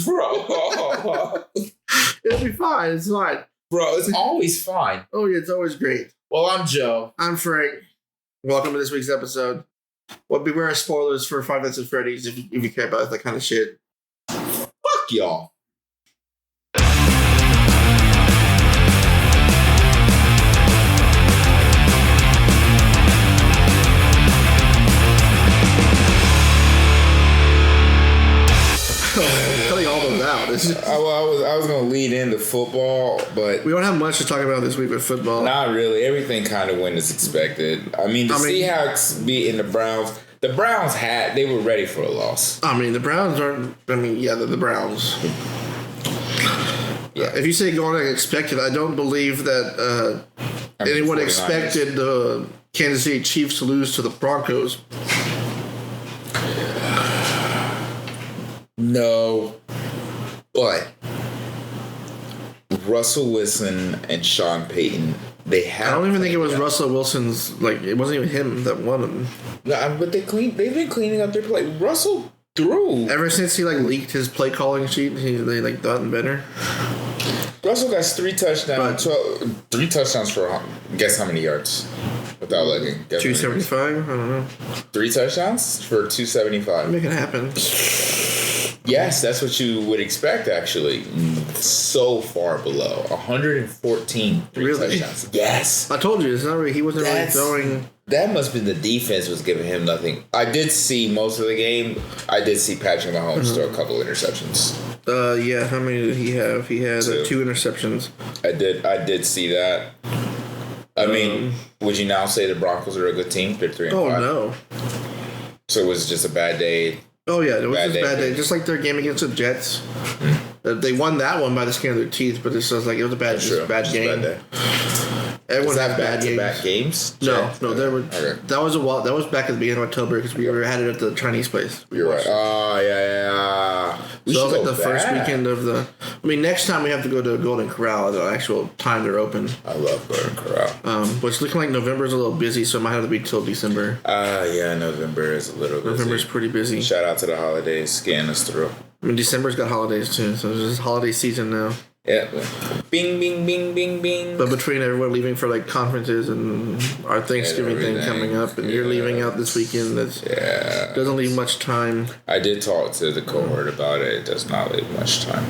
Bro. It'll be fine. It's fine. Bro, it's always fine. Oh, yeah, it's always great. Well, I'm Joe. I'm Frank. Welcome to this week's episode. Well, beware of spoilers for 5 Nights at Freddy's if you care about that kind of shit. Fuck y'all. Cutting all those out. I was going to lead into football, but... We don't have much to talk about this week with football. Not really. Everything kind of went as expected. I mean, the Seahawks beating the Browns... The Browns they were ready for a loss. I mean, the Browns aren't... I mean, yeah, they're the Browns. Yeah. If you say going as expected, I don't believe that anyone expected the Kansas City Chiefs to lose to the Broncos. No, but Russell Wilson and Sean Payton, I don't even think it was Russell Wilson's. It wasn't even him that won them. No, but they've been cleaning up their play. Russell threw ever since he leaked his play calling sheet. They gotten better. Russell got 3 touchdowns. 3 touchdowns for guess how many yards? Without looking, 275. I don't know. 3 touchdowns for 275. Make it happen. Yes, that's what you would expect, actually. So far below. 114 touchdowns. Yes. I told you, it's not really, he wasn't really throwing. That must have been the defense was giving him nothing. I did see most of the game. I did see Patrick Mahomes throw a couple interceptions. Yeah, how many did he have? He had 2 interceptions. I did see that. I mean, would you now say the Broncos are a good team? They're 3-5. Oh, no. So it was just a bad day. Oh, yeah, it was just a bad day. Just like their game against the Jets. They won that one by the skin of their teeth, but it was a bad game. Bad day. Everyone had bad games. Back games? No, there were. Okay. That was that was back at the beginning of October because we had it at the Chinese place. You're right. Oh yeah. So that was the first weekend of the. I mean, next time we have to go to Golden Corral, the actual time they're open. I love Golden Corral. But it's looking like November's a little busy, so it might have to be till December. Yeah, November is a little busy. November's pretty busy. Shout out to the holidays, scan us through. I mean, December's got holidays too, so it's just holiday season now. Yeah. Bing, bing, bing, bing, bing. But between everyone leaving for conferences and our Thanksgiving thing coming up, and you're leaving out this weekend, doesn't leave much time. I did talk to the cohort about it. It does not leave much time.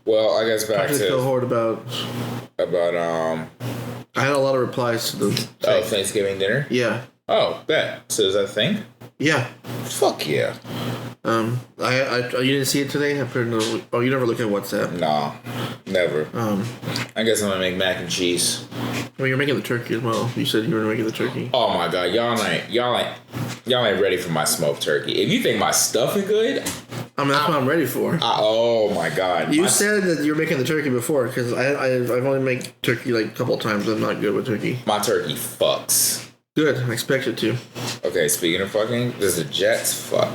Well, I guess back to the cohort about. I had a lot of replies to the. Thanksgiving dinner. Yeah. Oh, bet. So is that a thing? Yeah. Fuck yeah. You didn't see it today? I put it in you never look at WhatsApp? No, never. I guess I'm gonna make mac and cheese. Well, you're making the turkey as well. You said you were making the turkey. Oh my god, y'all ain't ready for my smoked turkey. If you think my stuff is good, I mean that's what I'm ready for. Oh my god. You said that you were making the turkey before because I've only made turkey a couple times. I'm not good with turkey. My turkey fucks. Good, I expect it to. Okay, speaking of fucking, does the Jets fuck?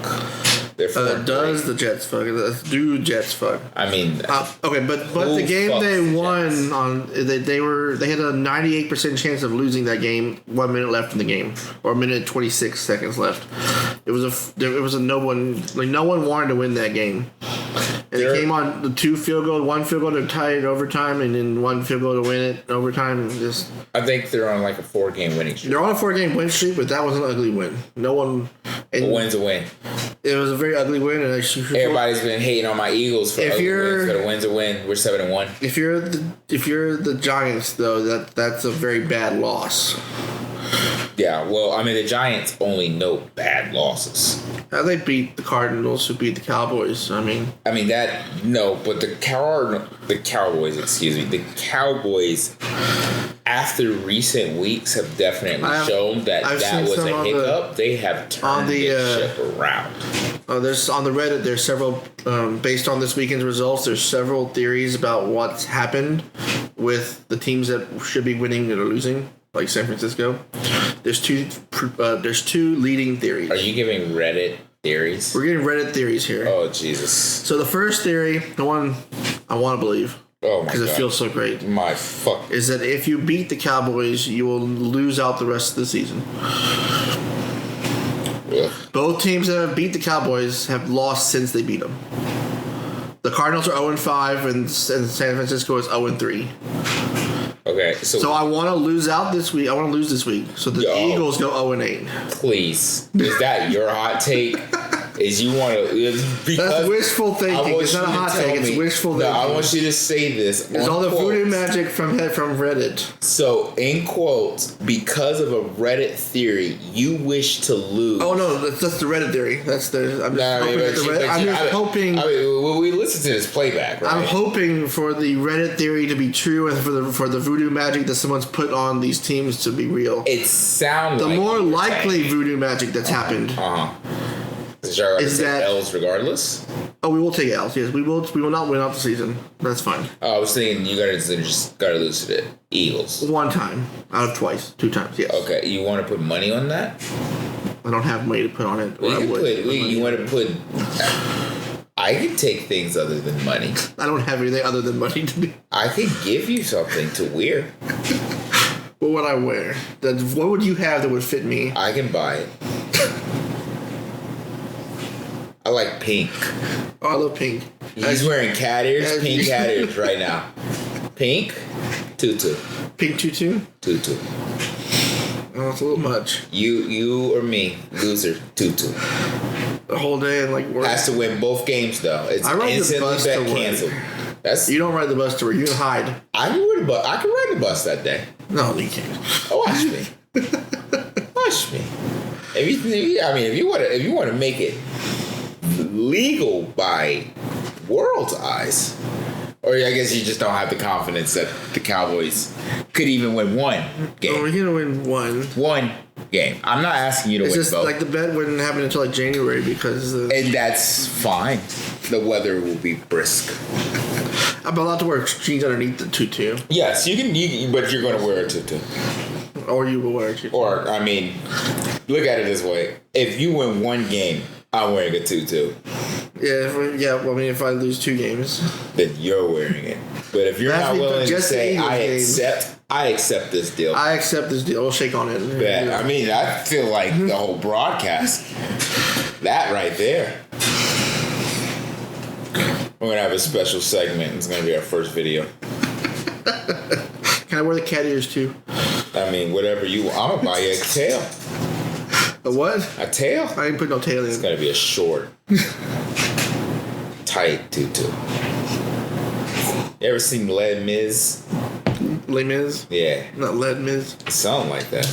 Does the Jets fuck? Do Jets fuck? I mean, okay, but the game they won on they had a 98% chance of losing that game. 1 minute left in the game, or 1:26 seconds left. It was a no one wanted to win that game. And it came on the 2 field goal, 1 field goal to tie it overtime, and then 1 field goal to win it overtime. I think they're on a 4-game winning streak. They're on a 4-game win streak, but that was an ugly win. No one. A win's a win. It was a very ugly win, and everybody's been hating on my Eagles for ugly wins, but a win's a win. We're 7-1. If you're the Giants, though, that's a very bad loss. Yeah, well, I mean, the Giants only know bad losses. They beat the Cardinals, who beat the Cowboys. I mean that no, but the Cowboys, the Cowboys. After recent weeks have definitely shown that was a hiccup. They have turned this ship around. There's on the Reddit. There's several based on this weekend's results. There's several theories about what's happened with the teams that should be winning that are losing, like San Francisco. There's two leading theories. Are you giving Reddit theories? We're getting Reddit theories here. Oh Jesus! So the first theory, the one I want to believe. Oh my god. Because it feels so great. My fuck. Is that if you beat the Cowboys, you will lose out the rest of the season. Yeah. Both teams that have beat the Cowboys have lost since they beat them. The Cardinals are 0-5, and San Francisco is 0-3. Okay, so I want to lose out this week. I want to lose this week. So the Eagles go 0-8. Please, is that your hot take? Is you want to? That's wishful thinking. It's not a hot take. It's wishful thinking. No, I want you to say this. It's all the voodoo magic from Reddit. So, in quotes, because of a Reddit theory, you wish to lose. Oh no, that's the Reddit theory. That's the. I'm just hoping. I mean, we listen to this playback. Right? I'm hoping for the Reddit theory to be true, and for the voodoo magic that someone's put on these teams to be real. It sounds the like more likely voodoo magic that's happened. Is that L's regardless? Oh, we will take L's. Yes, we will. We will not win off the season. That's fine. Oh, I was thinking you just gotta lose to the Eagles. One time out of twice, 2 times. Yes. Okay, you want to put money on that? I don't have money to put on it. You want to put? I can take things other than money. I don't have anything other than money to do. I can give you something to wear. What would I wear? What would you have that would fit me? I can buy it. I like pink. Oh, I love pink. He's wearing cat ears, pink cat ears right now. Pink, tutu. Pink tutu? Tutu. Oh, it's a little much. You or me, loser, tutu. The whole day and work. Has to win both games though. It's instantly bet canceled. You don't ride the bus to work. You can hide. I can ride the bus that day. No, you can't. Oh, watch me. Watch me. If you want to make it legal by world's eyes, or I guess you just don't have the confidence that the Cowboys could even win one game. Oh, we're gonna win one game. I'm not asking you to win both. It's just the bet wouldn't happen until January because and that's fine. The weather will be brisk. I'm allowed to wear jeans underneath the tutu. Yes, you can. But you're going to wear a tutu. Or you will wear a tutu. Or look at it this way: if you win one game, I'm wearing a tutu. Yeah. Well, if I lose 2 games, then you're wearing it. But if you're not willing to say, I accept this deal. I accept this deal. We'll shake on it. Yeah. I feel like the whole broadcast, that right there. We're going to have a special segment. It's going to be our first video. Can I wear the cat ears too? Whatever you want. I'm going to buy you a tail. A what? A tail? I didn't put no tail in. It's going to be a short, tight tutu. You ever seen Les Mis? Les Mis? Yeah. Not Les Mis? Something like that.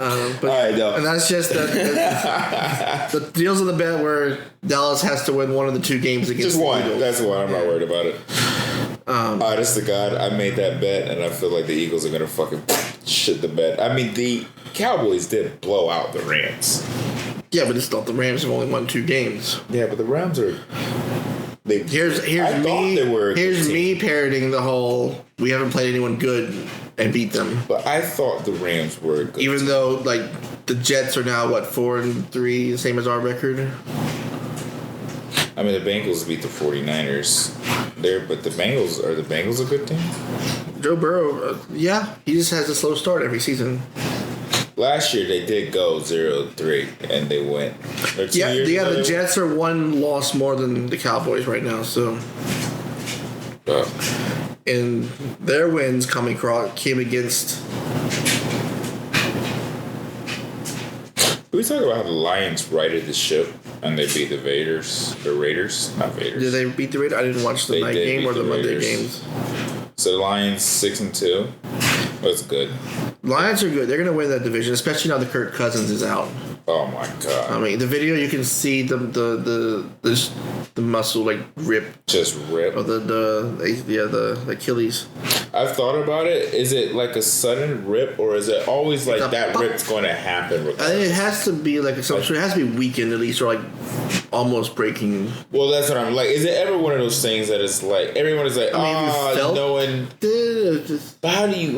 All right, no. And that's just the deals of the bet where Dallas has to win one of the 2 games against just one. The Eagles. That's one. I'm not worried about it. Honest to God, I made that bet, and I feel like the Eagles are gonna fucking shit the bet. The Cowboys did blow out the Rams. Yeah, but it's not the Rams have only won 2 games. Yeah, but the Rams are. Here's me parroting the whole we haven't played anyone good and beat them. But I thought the Rams were good. Even though the Jets are now 4-3, same as our record. The Bengals beat the 49ers there, but the Bengals a good team? Joe Burrow, he just has a slow start every season. Last year they did go 0-3 and they went. The Jets are 1 loss more than the Cowboys right now, so. And their wins came against. We talk about how the Lions righted the ship and they beat the Raiders, not Raiders. Did they beat the Raiders? I didn't watch the night game or the Monday games. So the Lions 6-2. That's good. Lions are good. They're going to win that division, especially now that Kirk Cousins is out. Oh my God! The video you can see the muscle rip, just rip, or the Achilles. I've thought about it. Is it like a sudden rip, or is it always that rip's going to happen? I think it has to be it has to be weakened at least, or almost breaking. Well, that's what I'm like. Is it ever one of those things that it's everyone is no one? But how do you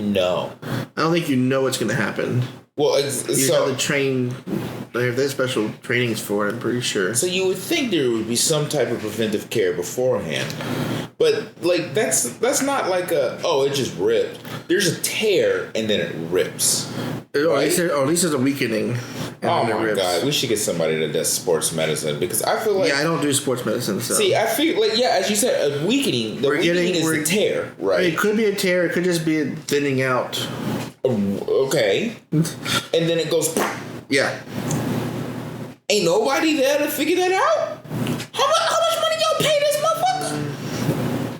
know? I don't think you know what's going to happen. Well, you have to train. They have special trainings for it, I'm pretty sure. So you would think there would be some type of preventive care beforehand. But like that's not like it just ripped. There's a tear and then it rips. Right? At least there's a weakening. Oh my god, we should get somebody that does sports medicine because I feel like I don't do sports medicine. So. See, I feel like as you said, a weakening. The weakening is a tear, right? It could be a tear. It could just be a thinning out. Okay, and then it goes. Yeah. Ain't nobody there to figure that out. How much money y'all pay this motherfucker?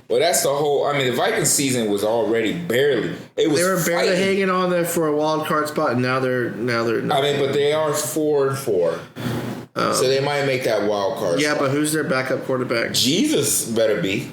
Well, that's the whole. I mean, the Vikings season was already barely. They were barely hanging on there for a wild card spot, and now they're. I mean, but they are 4-4, so they might make that wild card. Yeah, but who's their backup quarterback? Jesus better be.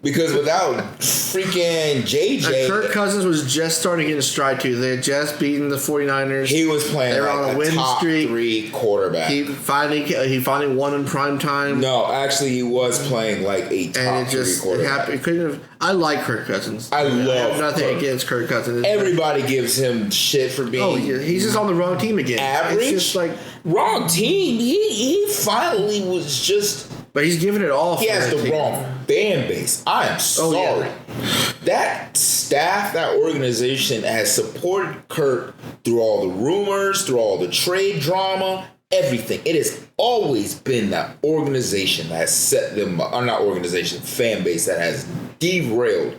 Because without freaking JJ... Kirk Cousins was just starting to get in stride, too. They had just beaten the 49ers. He was playing like a top streak. 3 quarterback. He finally won in prime time. No, actually, he was playing like a top 3 quarterback. It couldn't have... I like Kirk Cousins. I have nothing against Kirk Cousins. Everybody gives him shit for being... Oh, yeah, he's just on the wrong team again. Average? It's just like... Wrong team. He finally was just... But he's giving it all. He has the wrong fan base. I am sorry. Yeah. That staff, that organization has supported Kirk through all the rumors, through all the trade drama, everything. It has always been that organization that has set them up. Or not organization, fan base that has derailed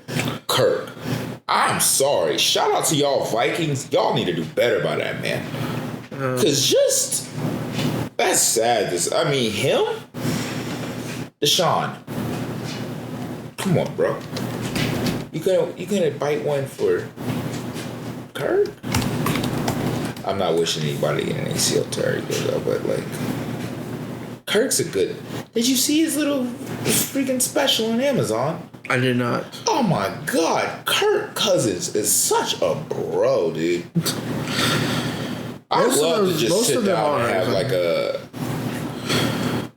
Kirk. I'm sorry. Shout out to y'all Vikings. Y'all need to do better by that, man. Because that's sad. Him? Deshaun, come on, bro. You gonna bite one for Kirk? I'm not wishing anybody to get an ACL tear though, but like, Kirk's a good. Did you see his little freaking special on Amazon? I did not. Oh my god, Kirk Cousins is such a bro, dude. I love to just sit down and have like a.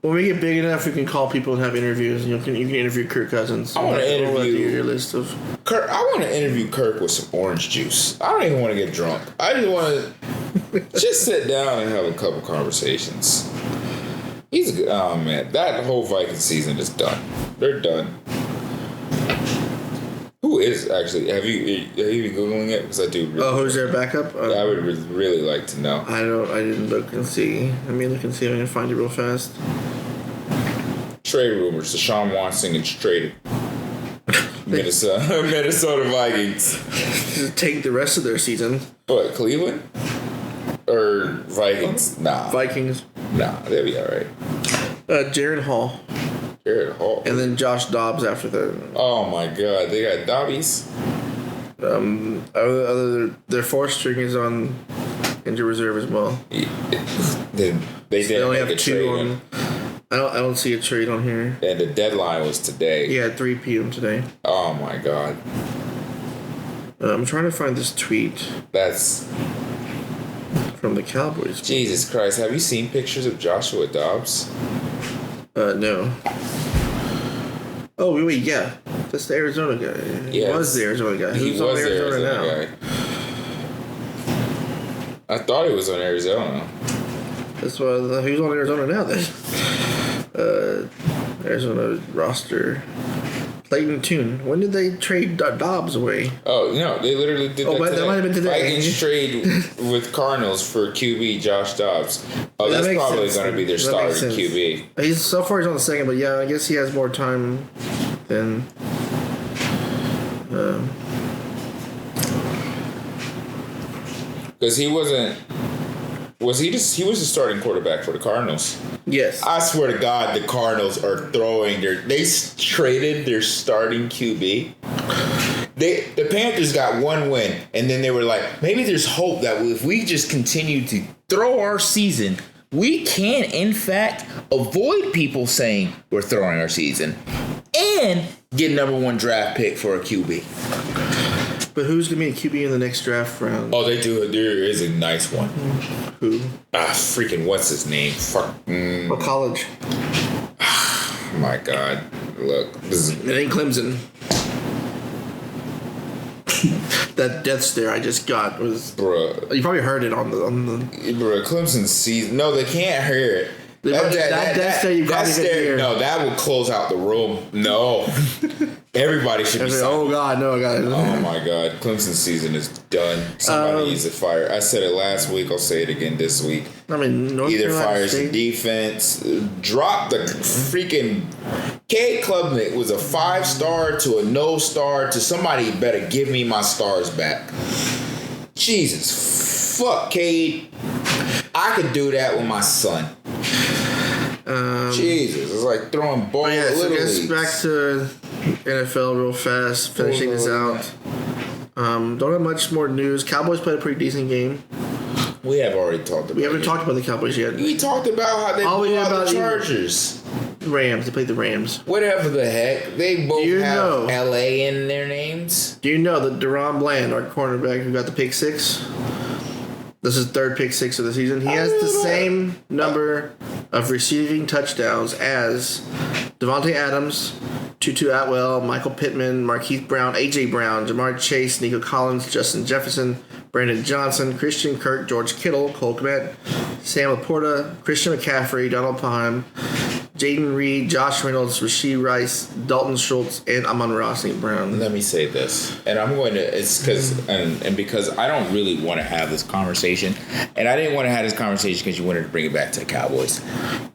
When we get big enough, we can call people and have interviews. You can interview Kirk Cousins. I want to interview your list of Kirk. I want to interview Kirk with some orange juice. I don't even want to get drunk. I just want to just sit down and have a couple conversations. He's a good. Oh man, that whole Viking season is done. They're done. Who is actually? Have you been googling it? Because I do. Who's their backup? I would really like to know. I didn't look and see. Let me look and see if I can find it real fast. Trade rumors. Deshaun Watson gets traded. Minnesota Vikings. Just take the rest of their season. What, Cleveland? Or Vikings? Nah. Vikings. Nah, they'll be alright. Jared Hall. Jared Hall. And then Josh Dobbs after that. Oh my god, they got Dobbies. Their fourth string is on injured reserve as well. Yeah. They only have 2 on. I don't see a trade on here. And the deadline was today. Yeah, 3 p.m. today. Oh my god. I'm trying to find this tweet. That's from the Cowboys. Jesus Christ! Have you seen pictures of Joshua Dobbs? No. Oh wait, yeah, that's the Arizona guy. Yes. He was the Arizona guy. Who's on Arizona now? Guy. I thought he was on Arizona. That's why who's on Arizona now then? Arizona roster. Clayton Tune. When did they trade Dobbs away? Oh no, they literally did that today. That might have been today. Vikings trade with Cardinals for QB Josh Dobbs. Oh, that's probably going to be their starting QB. He's on the second, but yeah, I guess he has more time than. Because he wasn't. Was he just? He was the starting quarterback for the Cardinals. Yes. I swear to God, the Cardinals are throwing They traded their starting QB. The Panthers got 1 win, and then they were like, maybe there's hope that if we just continue to throw our season, we can, in fact, avoid people saying we're throwing our season and get #1 draft pick for a QB. But who's going to be a QB in the next draft round? Oh, they do. There is a nice one. Who? Freaking what's his name? What college? My God. Look. It ain't Clemson. That death stare I just got was... Bruh. You probably heard it on the... Bruh, Clemson's season... No, they can't hear it. That would close out the room. No. Everybody should be oh, God, no, God. Oh, my God. Clemson's season is done. Somebody needs to fire. I said it last week. I'll say it again this week. I mean, either fires the defense, drop the freaking... Cade Klubnik was a 5-star to a no-star to somebody better give me my stars back. Jesus. Fuck, Cade. I could do that with my son. Jesus. It's like throwing balls. So I guess back to NFL real fast, finishing this out. Don't have much more news. Cowboys played a pretty decent game. We have already talked about We haven't talked about the Cowboys yet. We talked about how they blew out the Chargers. Rams. They played the Rams. Whatever the heck. They both have L.A. in their names. Do you know that Deron Bland, our cornerback who got the pick 6, this is third pick 6 of the season, he has the same number of receiving touchdowns as Devontae Adams, Tutu Atwell, Michael Pittman, Marquise Brown, A.J. Brown, Jamar Chase, Nico Collins, Justin Jefferson, Brandon Johnson, Christian Kirk, George Kittle, Cole Kmet, Sam Laporta, Christian McCaffrey, Donald Parham, Jaden Reed, Josh Reynolds, Rashee Rice, Dalton Schultz, and Amon-Ra St. Brown. Let me say this, and I'm going to, it's because, and because I don't really want to have this conversation, and I didn't want to have this conversation because you wanted to bring it back to the Cowboys,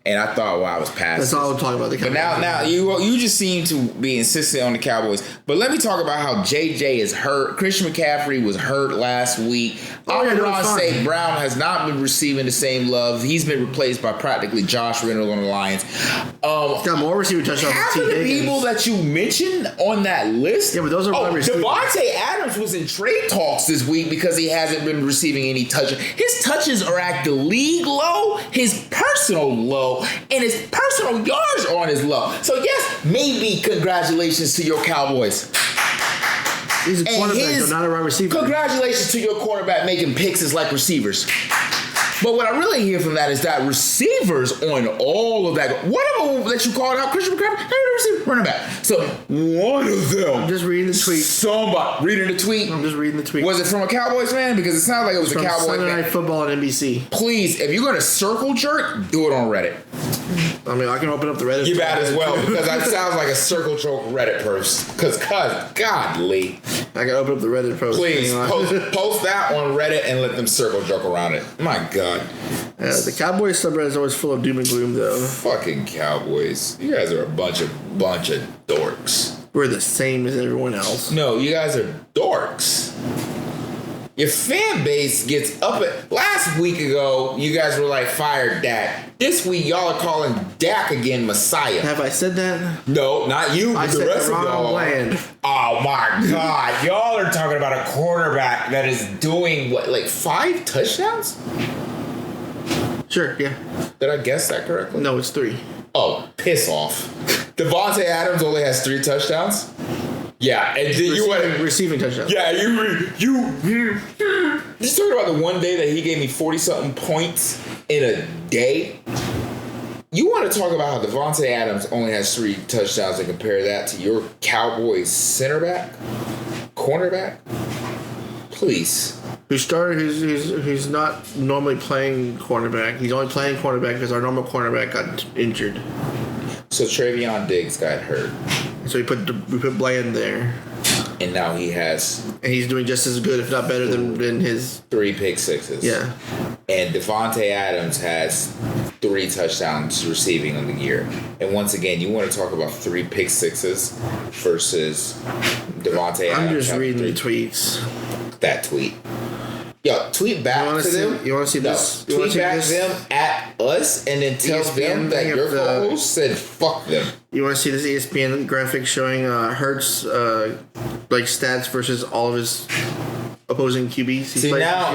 and I thought, I was past That's all I'm talking about, the Cowboys. But now you just seem to be insistent on the Cowboys, but let me talk about how JJ is hurt. Christian McCaffrey was hurt last week. Amon-Ra St. Brown has not been receiving the same love. He's been replaced by practically Josh Reynolds on the Lions. He's got more receiving touchdowns half than of the people that you mentioned on that list. Yeah, but those are wide receivers. Devontae Adams was in trade talks this week because he hasn't been receiving any touches. His touches are at the league low, his personal low, and his personal yards are on his low. So yes, maybe congratulations to your Cowboys. He's a quarterback, but not a wide receiver. Congratulations to your quarterback making picks as like receivers. But what I really hear from that is that receivers on all of that, one of them that you called out, Christian McCaffrey, running back. So one of them. I'm just reading the tweet. Somebody reading the tweet. I'm just reading the tweet. Was it from a Cowboys fan? Because it sounds like it was a Cowboys fan. Sunday Night Football on NBC. Please, if you're going to circle jerk, do it on Reddit. I mean, I can open up the Reddit. You bad as well, because that sounds like a circle jerk Reddit post. Because, godly. I can open up the Reddit post. Please, post that on Reddit and let them circle jerk around it. My God. The Cowboys subreddit is always full of doom and gloom, though. Fucking Cowboys. You guys are a bunch of dorks. We're the same as everyone else. No, you guys are dorks. Your fan base gets up at... Last week ago, you guys were like, fire Dak. This week, y'all are calling Dak again Messiah. Have I said that? No, not you, but the rest of y'all. Land. Oh, my God. Y'all are talking about a quarterback that is doing, what, like 5 touchdowns? Sure, yeah. Did I guess that correctly? No, it's 3. Oh, piss off. Devontae Adams only has 3 touchdowns? Yeah, and then receiving touchdowns. Yeah, you talking about the one day that he gave me 40-something points in a day? You want to talk about how Devontae Adams only has 3 touchdowns and compare that to your Cowboys cornerback? Please. Who's not normally playing cornerback. He's only playing cornerback because our normal cornerback got injured. So Travion Diggs got hurt. So we put Bland there. And now he has... And he's doing just as good, if not better, than his... 3 pick sixes. Yeah. And Devontae Adams has 3 touchdowns receiving in the year. And once again, you want to talk about 3 pick sixes versus Devontae Adams. I'm just reading the tweets. That tweet. Yo, tweet back to them. You want to see this? Tweet back to them at us and then tell them that your co-host said fuck them. You want to see this ESPN graphic showing Hurts like stats versus all of his opposing QBs? See, now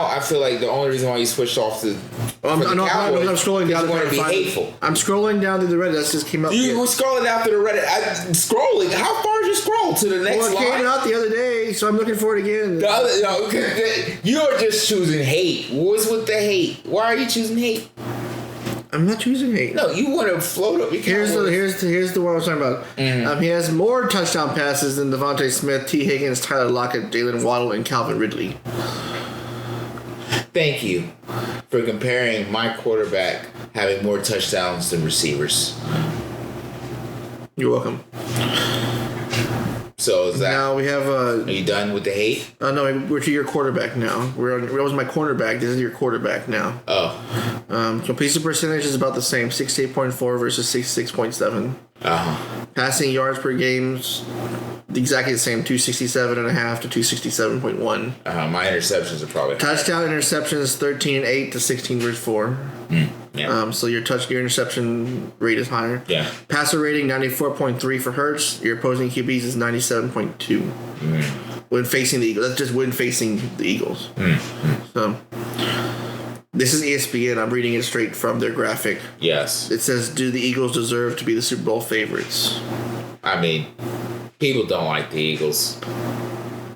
I feel like the only reason why you switched off to I'm scrolling down. Want to be hateful. I'm scrolling down to the Reddit. That just came up. You were scrolling down to the Reddit. Scrolling. How far did you scroll to the next line? Well, it came out the other day, so I'm looking for it again. You're just choosing hate. What's with the hate? Why are you choosing hate? I'm not choosing hate. No, you want to float up. Here's the one I was talking about. Mm-hmm. He has more touchdown passes than Devontae Smith, T. Higgins, Tyler Lockett, Jalen Waddle, and Calvin Ridley. Thank you for comparing my quarterback having more touchdowns than receivers. You're welcome. So is that now we have? Are you done with the hate? No, we're to your quarterback now. That was my cornerback. This is your quarterback now. Oh. Completion percentage is about the same: 68.4 versus 66.7. Passing yards per game's exactly the same: 267.5 to 267.1. My interceptions are probably touchdown interceptions 13.8 to 16 versus 4. Yeah. So your interception rate is higher. Yeah. Passer rating 94.3 for Hurts. Your opposing QBs is 97.2. When facing the Eagles, that's just when facing the Eagles. So this is ESPN. I'm reading it straight from their graphic. Yes. It says, "Do the Eagles deserve to be the Super Bowl favorites?" I mean, people don't like the Eagles.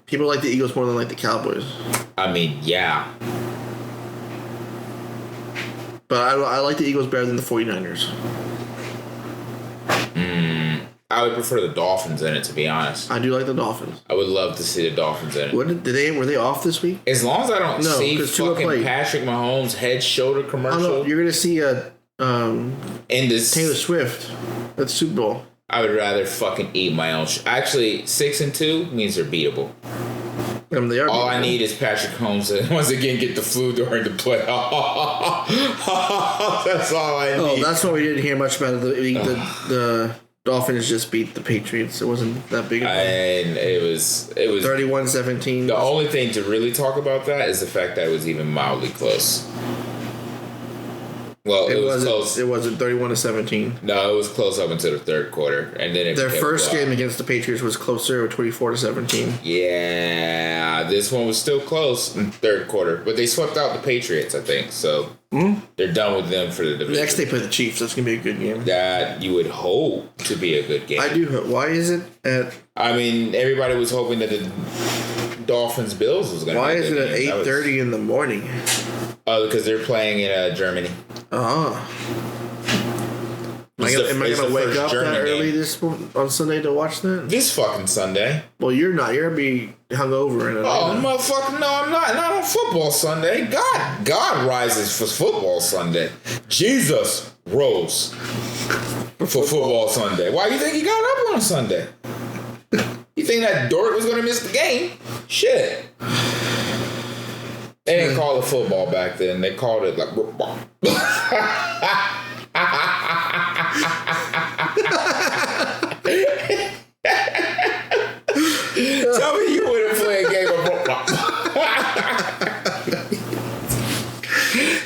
People like the Eagles more than like the Cowboys. I mean, yeah. But I like the Eagles better than the 49ers. I would prefer the Dolphins in it, to be honest. I do like the Dolphins. I would love to see the Dolphins in it. Were they off this week? As long as I don't see fucking Patrick Mahomes' head shoulder commercial. Oh, no, you're gonna see Taylor Swift at the Super Bowl. I would rather fucking eat my own. Actually, 6-2 means they're beatable. All I need is Patrick Mahomes to once again get the flu during the playoff. That's all I need. Oh, that's what we didn't hear much about. The Dolphins just beat the Patriots. It wasn't that big of a deal. And it was 31-17. The only thing to really talk about that is the fact that it was even mildly close. Well, it was close. It wasn't 31-17. No, it was close up until the third quarter, and then their first game against the Patriots was closer, 24-17. Yeah, this one was still close in the third quarter, but they swept out the Patriots, I think. So they're done with them for the division. Next, they play the Chiefs. That's gonna be a good game. That you would hope to be a good game. I do hope. Why is it at? I mean, everybody was hoping that the Dolphins Bills was gonna. Why is it at 8:30 in the morning? Oh, because they're playing in Germany. Am I gonna wake up that early on Sunday to watch that? This fucking Sunday. Well, you're not. You're gonna be hungover in it. Oh, motherfucker! No, I'm not. Not on football Sunday. God rises for football Sunday. Jesus rose for football Sunday. Why do you think he got up on a Sunday? You think that dork was gonna miss the game? Shit. They didn't call it football back then. They called it like football. Tell me you wouldn't play a game of football.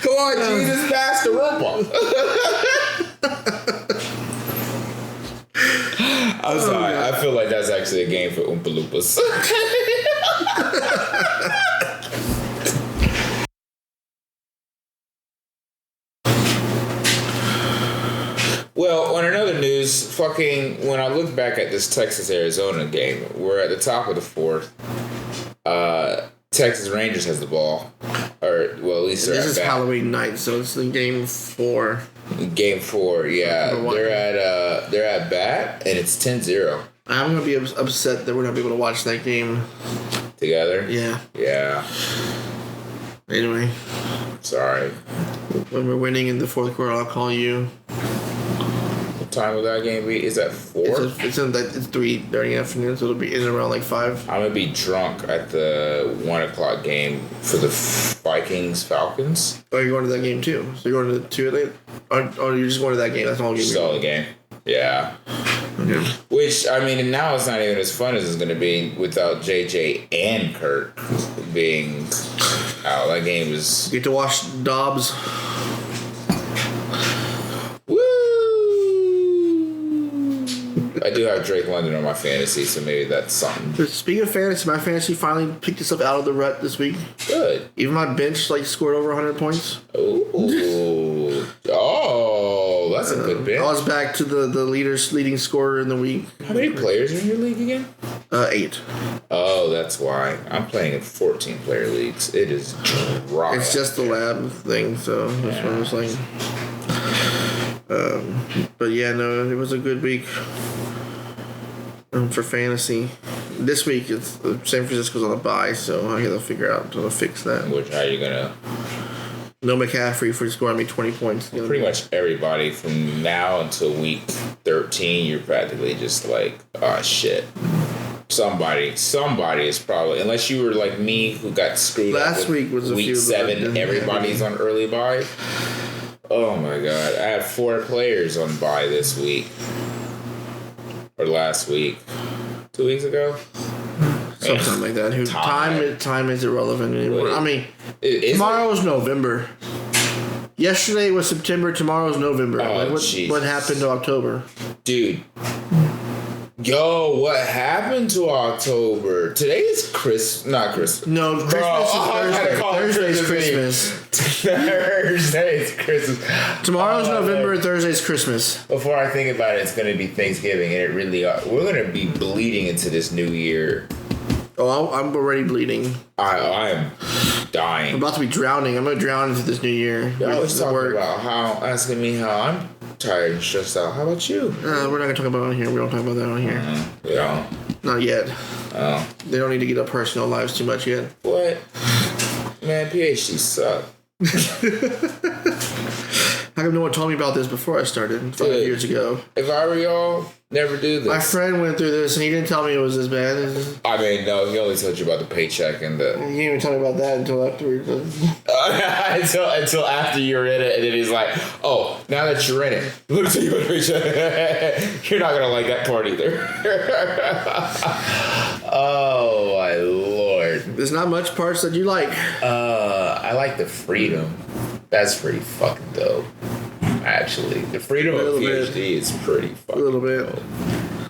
Come on, Jesus, pass the football. I'm sorry. I feel like that's actually a game for Oompa Loompas. Well, on another news, when I look back at this Texas-Arizona game, we're at the top of the fourth. Texas Rangers has the ball. Or, well, at least they're This is Halloween night, so it's in Game 4. Game 4, yeah. They're at bat, and it's 10-0. I'm going to be upset that we're not going to be able to watch that game. Together? Yeah. Yeah. Anyway. Sorry. When we're winning in the fourth quarter, I'll call you. Time of that game be? Is that 4? It's 3:30 in the afternoon, so it'll be in around like 5. I'm gonna be drunk at the 1 o'clock game for the Vikings Falcons. Oh, you're going to that game too? So you're going to the 2 late? Or you're just going to that game? That's all game. Just all the game. Yeah. Okay. Which, I mean, now it's not even as fun as it's gonna be without JJ and Kurt being out. That game was. You get to watch Dobbs. I do have Drake London on my fantasy, so maybe that's something. But speaking of fantasy, my fantasy finally picked itself out of the rut this week. Good. Even my bench scored over 100 points. Ooh. That's a good bench. I was back to the leading scorer in the week. How many players are in your league again? 8. Oh, that's why. I'm playing in 14-player leagues. It is dry. It's just the lab thing, so that's what I was like. But yeah, no, it was a good week for fantasy. This week, it's San Francisco's on a bye, so I gotta figure out how to fix that. How are you gonna No McCaffrey for scoring me 20 points. Pretty much everybody from now until week 13, you're practically just like, oh shit. Somebody is probably, unless you were like me who got screwed last up week was week 7, everybody's on early bye. Oh my god. I had 4 players on bye this week. Or last week. 2 weeks ago? Something like that. Time is irrelevant anymore. I mean, tomorrow is November. Yesterday was September. Tomorrow is November. Oh, what happened to October? Dude. Yo, what happened to October? Today is not Christmas. No, Christmas is Thursday. Thursday's Christmas. Thursday's Christmas. Tomorrow's November. Thursday's Christmas. Before I think about it, it's going to be Thanksgiving, and it really we're going to be bleeding into this new year. Oh, I'm already bleeding. I'm dying. I'm about to be drowning. I'm going to drown into this new year. You're always talking about asking me how I'm tired and stressed out. How about you? We're not going to talk about it on here. We don't talk about that on here. Yeah. Not yet. Oh. They don't need to get up personal lives too much yet. What? Man, PhDs suck. How come no one told me about this before I started 5 years ago? If I were y'all, never do this. My friend went through this and he didn't tell me it was this bad. I mean, no, he only told you about the paycheck and the... He didn't even tell me about that until afterwards. until after you're in it, and then he's like, oh, now that you're in it, let me tell you about the paycheck. You're not going to like that part either. Oh, my Lord. There's not much parts that you like. I like the freedom. That's pretty fucking dope. Actually, the freedom of PhD is pretty fucking a little bit. dope.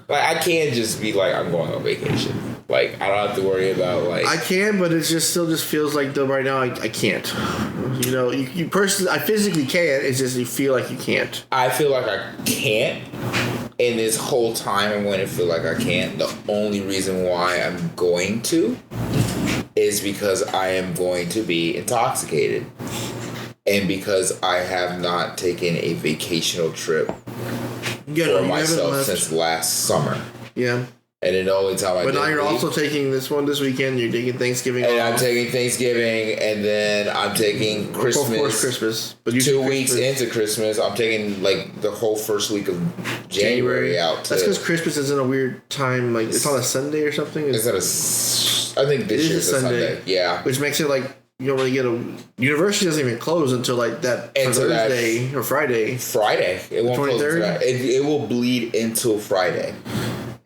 Like, I can't just be like, I'm going on vacation. Like, I don't have to worry about like. I can, but it still feels like though right now I can't. You know, you personally, I physically can. It's just you feel like you can't. I feel like I can't. And this whole time I'm going to feel like I can't. The only reason why I'm going to is because I am going to be intoxicated. And because I have not taken a vacational trip for myself since last summer. Yeah. And then the only time But now you're also taking this weekend. You're taking Thanksgiving. And I'm taking Thanksgiving, and then I'm taking Christmas. Of course, Christmas. But 2 weeks into Christmas, I'm taking like the whole first week of January out. That's because Christmas is in a weird time. Like it's on a Sunday or something. Is that I think this year's a Sunday. Yeah. Which makes it like you don't really get university doesn't even close until like that Thursday or Friday. It won't close until that. It will bleed until Friday.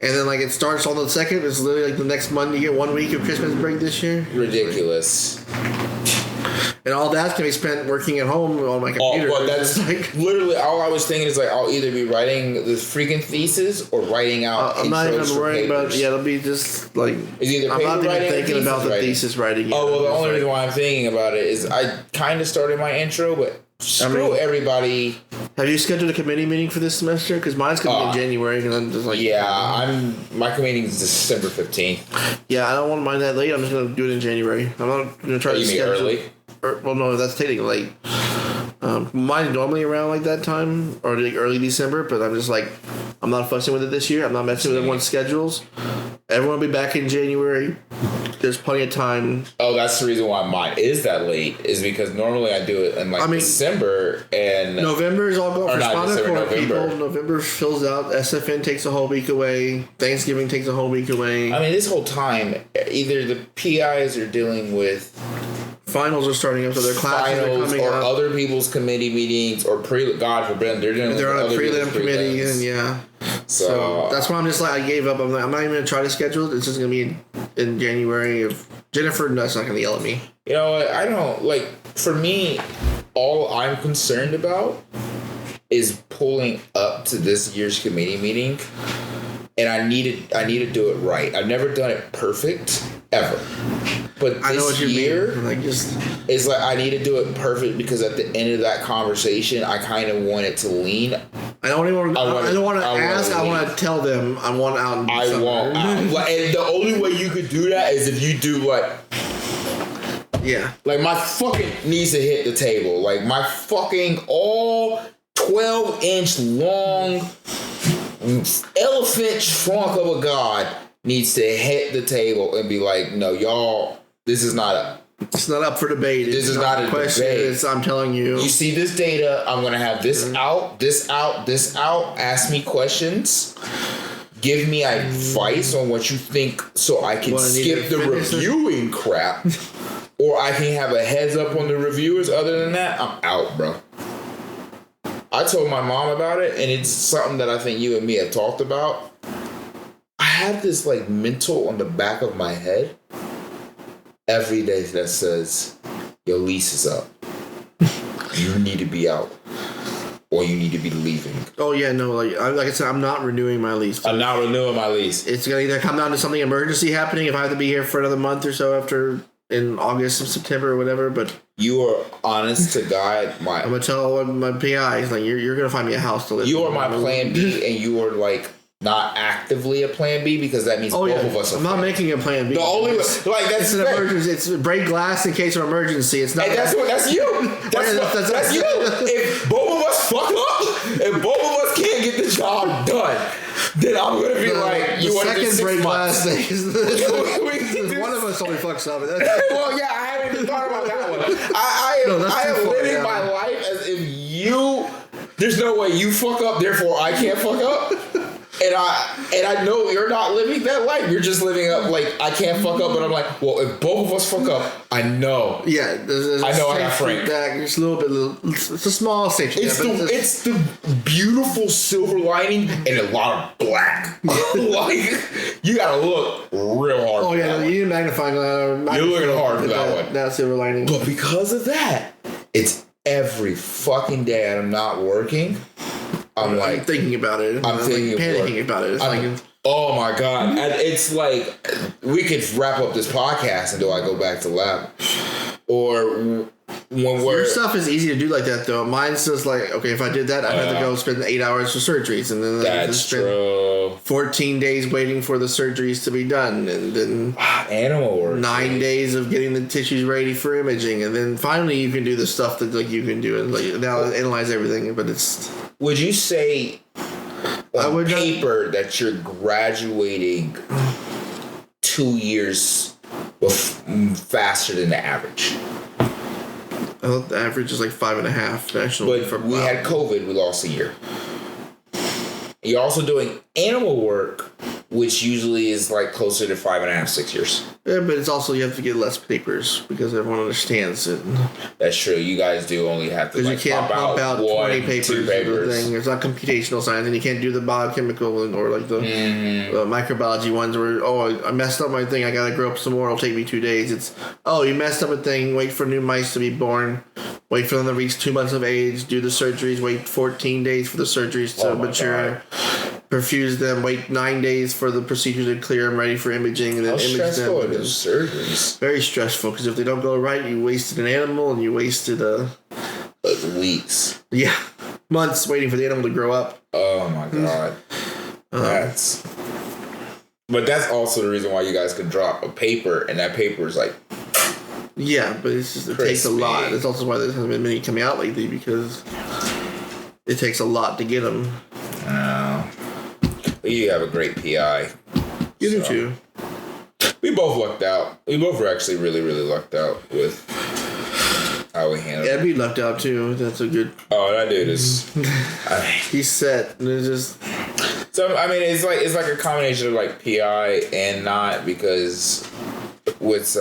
And then like it starts on the 2nd. It's literally like the next Monday. You get 1 week of Christmas break this year. Ridiculous. And all that's going to be spent working at home on my computer. But that's like literally all I was thinking is like I'll either be writing the freaking thesis or writing out. I'm not even worrying about. Yeah, it'll be just like. I'm not even thinking about the thesis writing. Yet. Oh well, the only reason why I'm thinking about it is I kind of started my intro, but screw everybody. Have you scheduled a committee meeting for this semester? Because mine's going to be in January, and I'm just like. Yeah, my committee is December 15th. Yeah, I don't want mine that late. I'm just going to do it in January. I'm not going to try to schedule. Early? Well, no, that's technically late. Mine's normally around like that time or like early December, but I'm just like, I'm not fussing with it this year. I'm not messing with everyone's schedules. Everyone will be back in January. There's plenty of time. Oh, that's the reason why mine is that late, is because normally I do it in December and November is all going for Spinal Cord people. November fills out. SFN takes a whole week away. Thanksgiving takes a whole week away. I mean, this whole time, either the PIs are dealing with finals are starting up, so their classes are coming or up. Other people's committee meetings, or God forbid, they're on a prelim committee, and yeah. So that's why I'm just like I gave up. I'm not even gonna try to schedule it. It's just gonna be in January. If Jennifer, that's not gonna yell at me. You know what? I don't like. For me, all I'm concerned about is pulling up to this year's committee meeting, and I need to do it right. I've never done it perfect ever. But this year, it's like I need to do it perfect because at the end of that conversation, I kind of want it to lean. I don't want to ask. I want to tell them I want out. I want out. And the only way you could do that is if you do like my fucking needs to hit the table. Like my fucking all 12-inch long elephant trunk of a god needs to hit the table and be like, no, y'all. This is not It's not up for debate. This is not a question. debate. I'm telling you. You see this data. I'm going to have this out, this out, this out. Ask me questions. Give me advice on what you think so I can skip the reviewing crap. Or I can have a heads up on the reviewers. Other than that, I'm out, bro. I told my mom about it, and it's something that I think you and me have talked about. I have this like mental on the back of my head every day that says, your lease is up. You need to be out. Or you need to be leaving. Oh, yeah, no. Like I said, I'm not renewing my lease. I'm not renewing my lease. It's going to either come down to something emergency happening if I have to be here for another month or so after in August or September or whatever, but... You are honest to God. I'm going to tell my PI, he's like, you're going to find me a house to live in. You are my plan B, and you are like... Not actively a plan B because that means both of us are. I'm not making a plan B. The only way, like that's an emergency. It's break glass in case of emergency. It's not. And that's you. That's you. If both of us fuck up, if both of us can't get the job done, then I'm gonna be like, you want to do 6 break glass thing. One of us only fucks up. Well, yeah, I haven't even thought about that one. I am living my life as if you. There's no way you fuck up, therefore I can't fuck up. And I know you're not living that life. You're just living up like I can't fuck up, but I'm like, well, if both of us fuck up, I know. Yeah, I know I got Frank. It's a little bit. It's a small safety. It's the beautiful silver lining and a lot of black. Like you gotta look real hard. Oh yeah, you need a magnifying glass. You're looking hard for that one. That's silver lining. But because of that, it's every fucking day I'm not working. I'm thinking about it. I'm thinking panicking about it. It's oh my God. And it's like, we could wrap up this podcast until I go back to lab. Or when your stuff is easy to do like that, though. Mine's just like, okay, if I did that, I'd have to go spend 8 hours for surgeries. And then I'd spend 14 days waiting for the surgeries to be done. And then animal work. 9 days of getting the tissues ready for imaging. And then finally you can do the stuff that like you can do and like now analyze everything. But it's... Would you say on paper that you're graduating 2 years faster than the average? I thought the average is like 5.5 nationally. But we had COVID, we lost a year. You're also doing animal work, which usually is like closer to 5.5, 6 years. Yeah, but it's also you have to get less papers because everyone understands it. That's true. You guys do only have to like you can't pump out 20 papers. Thing. It's not computational science, and you can't do the biochemical or like the microbiology ones where I messed up my thing. I gotta grow up some more. It'll take me 2 days. It's you messed up a thing. Wait for new mice to be born. Wait for them to reach 2 months of age. Do the surgeries. Wait 14 days for the surgeries to mature. Perfuse them. Wait 9 days for the procedure to clear them, ready for imaging, and then image them. How stressful are those surgeries? Very stressful because if they don't go right, you wasted an animal and you wasted weeks. Yeah, months waiting for the animal to grow up. Oh my God, But that's also the reason why you guys can drop a paper, and that paper is like. Yeah, but it takes a lot. That's also why there hasn't been many coming out lately because it takes a lot to get them. You have a great PI. You do too. We both lucked out. We both were actually really, really lucked out with how we handled it. Yeah, we lucked out too. That's a good. Oh, that dude is. He's set. And it's just. So I mean, it's like a combination of like PI and not because with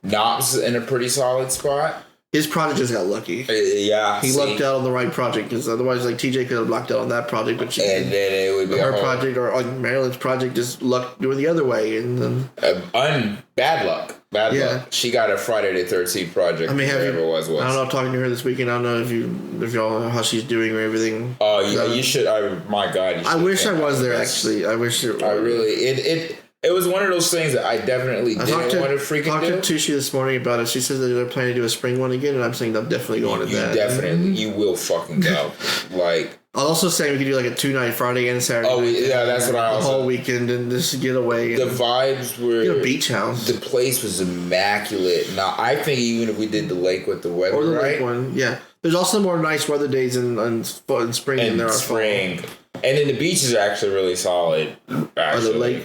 Knop's in a pretty solid spot. His project just got lucky. Yeah, he lucked out on the right project because otherwise, like TJ could have lucked out on that project, but then it would be her project or like Marilyn's project just lucked doing the other way, and then bad luck. Bad luck. She got a Friday the 13th project. I mean, whatever it was. I don't know. I'm talking to her this weekend. I don't know if y'all know how she's doing or everything. Oh, you should. My God, I wish I was there. Actually, I wish. I really It was one of those things that I definitely didn't want to freaking do. I talked to Tushi this morning about it. She says that they're planning to do a spring one again, and I'm saying I'm definitely going to that. You will fucking go. Like, I was also saying we could do like a 2-night Friday and Saturday. Oh, yeah, that's what I was. The whole weekend and just get away. The vibes were. Get a beach house. The place was immaculate. Now, I think even if we did the lake with the weather, or the lake one, yeah. There's also more nice weather days in spring than there are spring. And then the beaches are actually really solid. Actually. Or the lake?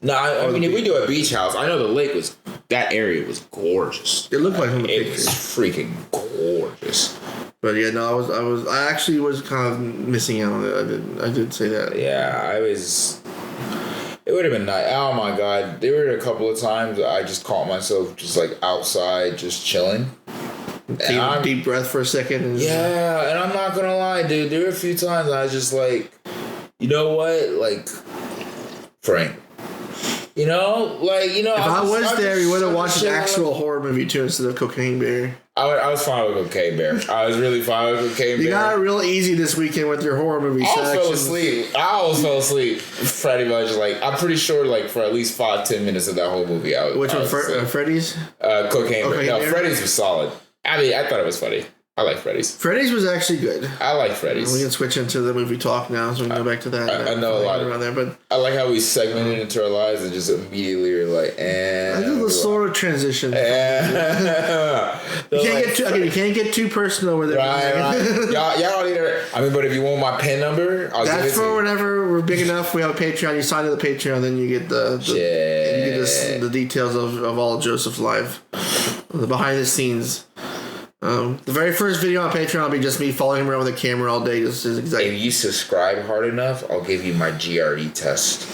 No, I mean, if we do a beach house, I know the lake was that area was gorgeous. It looked like it was freaking gorgeous. But yeah, no, I actually was kind of missing out on it. I did say that. Yeah, I was. It would have been nice. Oh my god, there were a couple of times I just caught myself just like outside, just chilling. Deep breath for a second. And and I'm not gonna lie, dude. There were a few times I was just like, you know what, like, Frank. You know, like, you know. If I was there, you would have watched an actual horror movie too instead of Cocaine Bear. I was fine with Cocaine Bear. I was really fine with Cocaine Bear. You got it real easy this weekend with your horror movie selections. I almost fell asleep. Pretty much, like, I'm pretty sure, like, for at least 5-10 minutes of that whole movie. Which one? Freddy's? Cocaine Bear. No, Freddy's was solid. I mean, I thought it was funny. I like Freddy's. Freddy's was actually good. I like Freddy's. We can switch into the movie talk now, so we can go back to that. I know a lot around there, but I like how we segmented into our lives and just immediately were like, I did the sort of transition. You can't get too personal with it. Right. Y'all don't need to. I mean, but if you want my PIN number, I'll give it to you. Whenever we're big enough, we have a Patreon. You sign to the Patreon, then you get the details of all of Joseph's life, the behind the scenes. The very first video on Patreon will be just me following him around with a camera all day. Just exactly. If you subscribe hard enough, I'll give you my GRE test.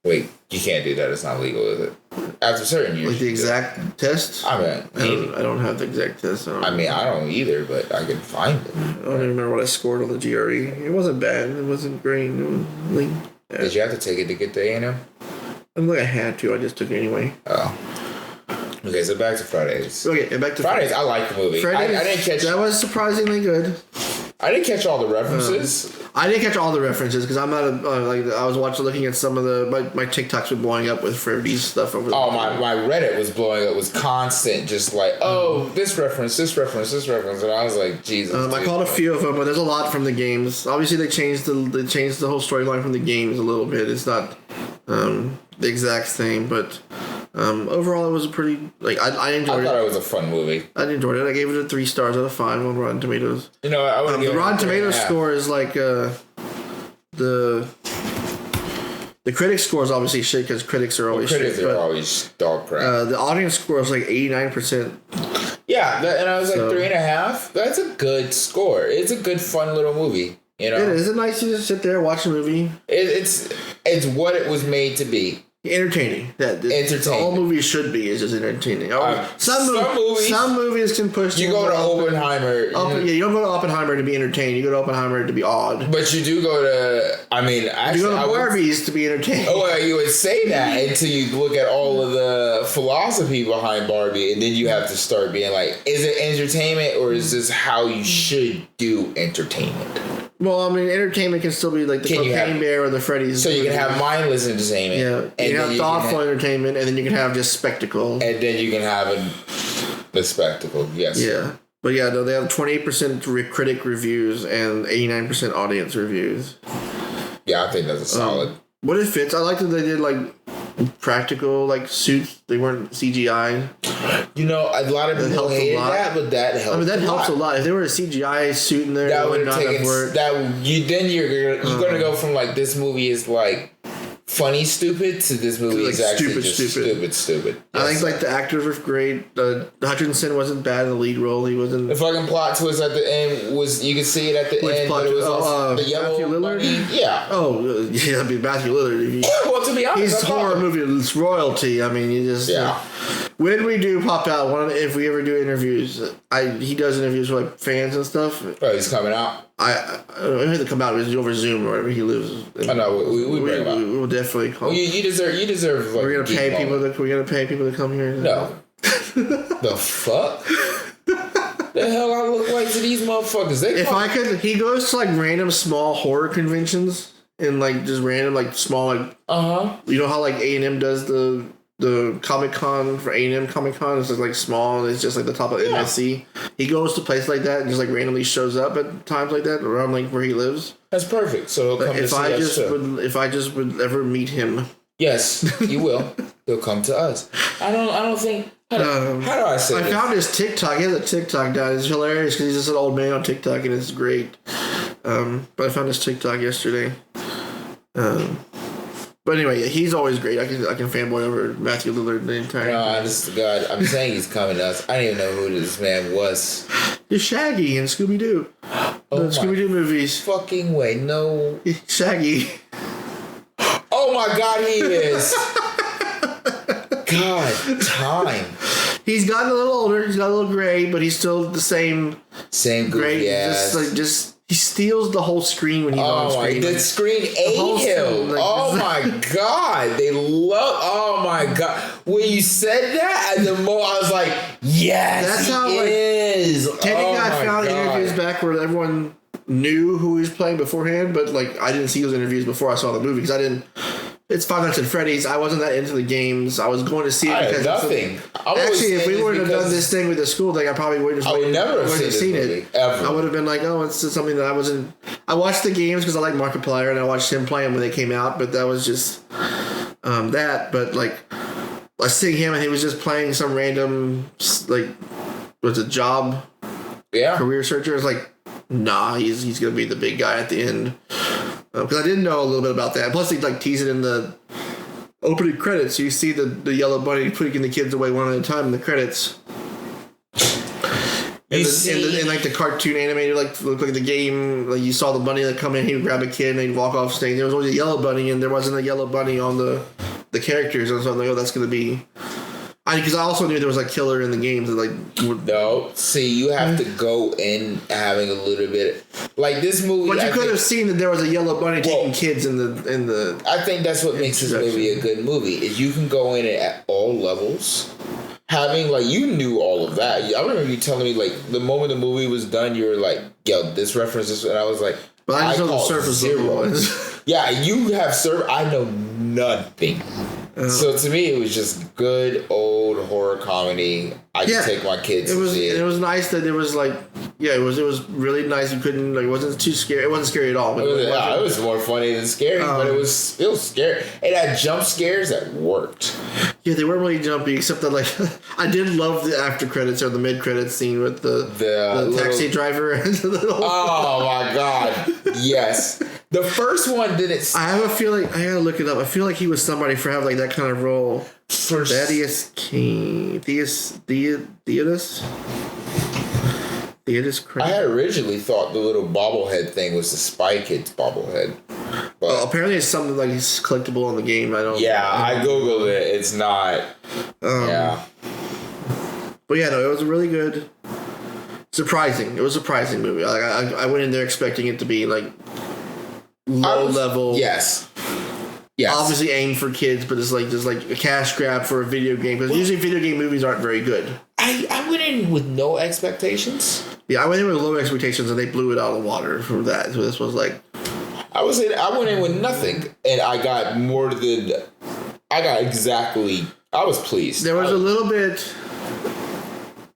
Wait, you can't do that. It's not legal, is it? After certain years. Like the exact test? I mean, I don't have the exact test. I don't either, but I can find it. I don't even remember what I scored on the GRE. It wasn't bad. It wasn't great. It was like, Did you have to take it to get the A&M? I don't think I had to. I just took it anyway. Oh. Okay, so back to Fridays. Okay, back to Fridays. I like the movie. I didn't catch. That was surprisingly good. I didn't catch all the references. I didn't catch all the references because I'm not I was looking at some of my TikToks were blowing up with Freddy's stuff over. My Reddit was blowing up. Was constant, just like this reference, and I was like, Jesus. I called a few of them, but there's a lot from the games. Obviously, they changed the whole storyline from the games a little bit. It's not the exact same, but. Overall, it was a pretty I enjoyed it. I thought it was a fun movie. I enjoyed it. I gave it a 3 stars out of 5 on Rotten Tomatoes. You know, I would the Rotten Tomatoes score is like the critic score is obviously shit because critics are always always dog crap. The audience score is like 89%. Yeah, and I was like 3.5. That's a good score. It's a good, fun little movie. You know, it is. It's nice to just sit there and watch a movie. It's what it was made to be. Entertaining. Entertaining. All movies should be is just entertaining. Some movies can push. You go to Oppenheimer. You don't go to Oppenheimer to be entertained. You go to Oppenheimer to be odd. But you do go to. I mean, actually, you go to Barbies to be entertained. Oh, well, you would say that until you look at all of the philosophy behind Barbie, and then you have to start being like, is it entertainment or is this how you should do entertainment? Well, I mean, entertainment can still be like the Cocaine Bear or the Freddy's. So you can have mindless entertainment. Yeah. And you can have thoughtful entertainment, and then you can have just spectacle. And then you can have the spectacle, yes. Yeah. But yeah, no, they have 28% critic reviews and 89% audience reviews. Yeah, I think that's a solid. But it fits. I like that they did like practical suits. They weren't CGI. You know, a lot of people hated that, but that helped. I mean, that helps a lot. If there were a CGI suit in there, that would have taken you're gonna go from like this movie is like funny stupid to this movie is actually stupid. I think like the actors were great. Hutchinson wasn't bad in the lead role. He wasn't. The fucking plot twist at the end was you could see it at the end. But it was the yellow Matthew Lillard. Yeah. Oh yeah, that'd be Matthew Lillard. Well, to be honest, he's horror movie. It's royalty. I mean, you just when we do pop out, if we ever do interviews, he does interviews with like fans and stuff. Oh, he's coming out. I don't have to come out over Zoom or wherever he lives. I know we bring him out. We will definitely call. Well, you deserve. Like, we're gonna pay people to come here. No. The fuck. The hell I look like to these motherfuckers? He goes to like random small horror conventions and like just random like small like. You know how like A&M does the Comic Con for A&M Comic Con is just like small and it's just like the top of MSC. He goes to places like that and just like randomly shows up at times like that around like where he lives. That's perfect. So he'll come to us too. If I just would ever meet him, yes, you will. He'll come to us. I don't think. How do I say this? I found his TikTok. He has a TikTok down. It's hilarious because he's just an old man on TikTok and it's great. But I found his TikTok yesterday. But anyway, he's always great. I can fanboy over Matthew Lillard the entire time. No, honest to God, I'm saying he's coming to us. I didn't even know who this man was. He's Shaggy in Scooby-Doo. Oh the Scooby-Doo movies. Fucking way, no. Shaggy. Oh my God, he is. God, time. He's gotten a little older. He's got a little gray, but he's still the same. Same goofy ass. He steals the whole screen when he's on screen. The screen ate him. Oh my God. They love. Oh my God. When you said that, at the moment, I was like, yes, that's how he is. Teddy got found interviews back where everyone knew who he was playing beforehand, but like I didn't see those interviews before I saw the movie because I didn't. It's Five Nights at Freddy's. I wasn't that into the games. I was going to see it because nothing. Actually, if we wouldn't have done this thing with the school thing, I probably would have. I would never have seen it ever. I would have been like, oh, it's something that I wasn't. I watched the games because I like Markiplier and I watched him play them when they came out, but that was just that. But like, I seeing him and he was just playing some random like, was it job? Yeah. Career searcher. It's like, nah, he's gonna be the big guy at the end. Because I didn't know a little bit about that. Plus, they like tease it in the opening credits. You see the yellow bunny putting the kids away one at a time in the credits. And like the cartoon animated, like look like the game, like you saw the bunny that come in, he would grab a kid and he'd walk off stage. There was always a yellow bunny, and there wasn't a yellow bunny on the characters. And so I'm like, oh, that's gonna be. Because I also knew there was a killer in the games that no, see, you have to go in having a little bit like this movie. But you could have seen that there was a yellow bunny taking kids in the. I think that's what makes this movie a good movie is you can go in at all levels. Having like you knew all of that. I remember you telling me like the moment the movie was done, you were like, "Yo, this reference is," and I was like, "But I just know the surface zero." Yeah, you have I know nothing. So to me, it was just good old horror comedy. I could take my kids to see it. It was nice that it was like, it was really nice. You couldn't it wasn't too scary. It wasn't scary at all. But it was more funny than scary, but it was still scary. It had jump scares that worked. Yeah, they weren't really jumpy, except that like I did love the after credits or the mid credits scene with the taxi driver. Oh my God! Yes. The first one didn't. I have a feeling. I gotta look it up. I feel like he was somebody for having like that kind of role. For Thaddeus King, Theodus. I had originally thought the little bobblehead thing was the Spy Kids bobblehead. But apparently it's something like it's collectible in the game. I googled it. It's not. Yeah. But yeah, no, it was really good. Surprising. It was a surprising movie. Like I went in there expecting it to be like low level. Yes. Obviously aimed for kids, but it's like just like a cash grab for a video game. Because usually video game movies aren't very good. I went in with no expectations. Yeah, I went in with low expectations and they blew it out of the water for that. So this was like... I went in with nothing and I got exactly... I was pleased. There was a little bit...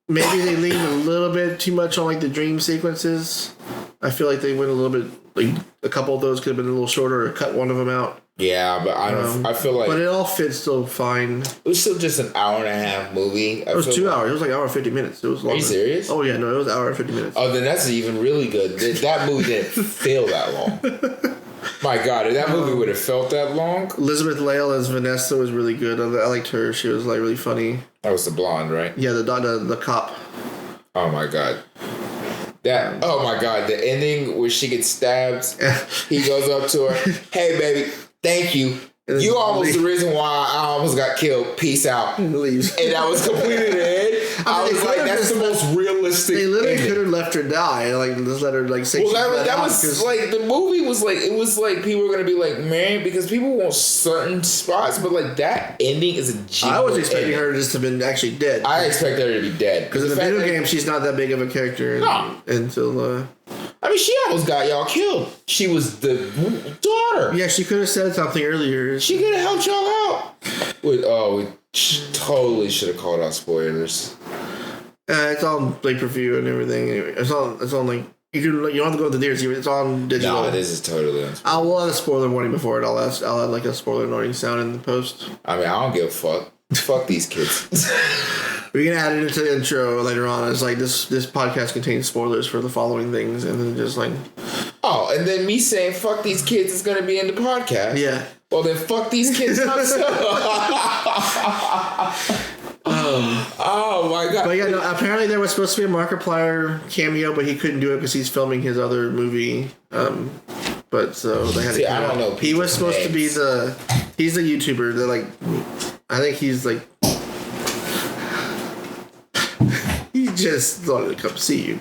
Maybe they leaned a little bit too much on like the dream sequences. I feel like they went a little bit... Like a couple of those could have been a little shorter or cut one of them out. Yeah, but I don't. I feel like, but it all fits still fine. It was still just an hour and a half movie. It was 2 hours. It was like an hour and 50 minutes. It was longer. Are you serious? Oh yeah, no, it was an hour and 50 minutes. Oh, then that's even really good. That movie didn't feel that long. My God, if that movie would have felt that long. Elizabeth Lail as Vanessa was really good. I liked her. She was like really funny. That was the blonde, right? Yeah, the cop. Oh my God. Oh my God, the ending where she gets stabbed. He goes up to her. Hey, baby, thank you. You almost the reason why I almost got killed. Peace out. And leaves. And that was completely the end. I was like, that's the most realistic. They literally could have left her die and like just let her like say. Well, that was like the movie was like it was like people were gonna be like, man, because people want certain spots, but like that ending is a genuine. I was expecting her just to have been actually dead. I expected her to be dead because in the video game she's not that big of a character. Until. I mean, she almost got y'all killed. She was the daughter. Yeah, she could have said something earlier. She could have helped y'all out. We totally should have called out spoilers. It's on pay-per-view and everything. Anyway, it's on like you don't have to go to the theaters. It's on digital. No, this is totally on. We'll add a spoiler warning before it. I'll add like a spoiler warning sound in the post. I mean, I don't give a fuck. Fuck these kids. We can add it into the intro later on. It's like this podcast contains spoilers for the following things, and then just like. Oh, and then me saying "fuck these kids" is going to be in the podcast. Yeah. Well, then fuck these kids up. Oh my god! But yeah, no, apparently there was supposed to be a Markiplier cameo, but he couldn't do it because he's filming his other movie. But so they had to. I don't know. He was supposed to be he's a YouTuber. They're like, I think he's like, he just wanted to come see you.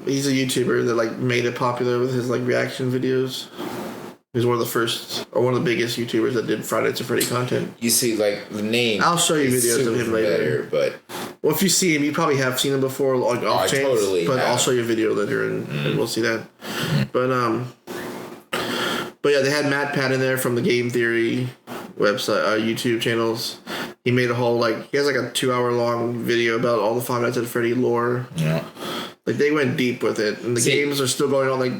He's a YouTuber that like made it popular with his like reaction videos. He's one of the first, or one of the biggest YouTubers that did Friday to Freddy content. You see, like, the name. I'll show you videos of him later. But well, if you see him, you probably have seen him before, like off chance. Totally but have. I'll show you a video later, and we'll see that. But yeah, they had Matt Pat in there from the Game Theory website, YouTube channels. He made a whole he has like a 2-hour long video about all the Five Nights at Freddy lore. Yeah. Like, they went deep with it, and the games are still going on. Like,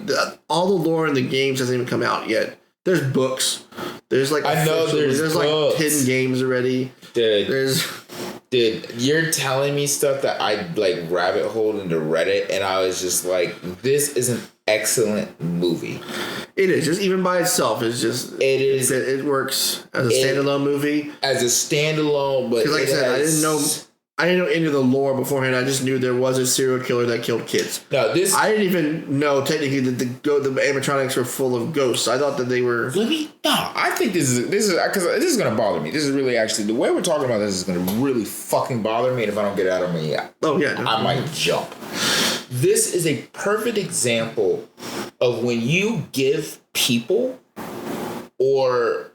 all the lore in the games hasn't even come out yet. There's books. There's like I know there's like 10 games already. Dude, you're telling me stuff that I like rabbit holed into Reddit, and I was just like, this is an excellent movie. It is, just even by itself. It is. It works as a standalone movie. As a standalone, but like I said, I didn't know any of the lore beforehand. I just knew there was a serial killer that killed kids. No, I didn't even know technically that the animatronics were full of ghosts. I thought that they were. I think this is because this is gonna bother me. This is really actually the way we're talking about this is gonna really fucking bother me. And if I don't get it out of me, I might jump. This is a perfect example of when you give people or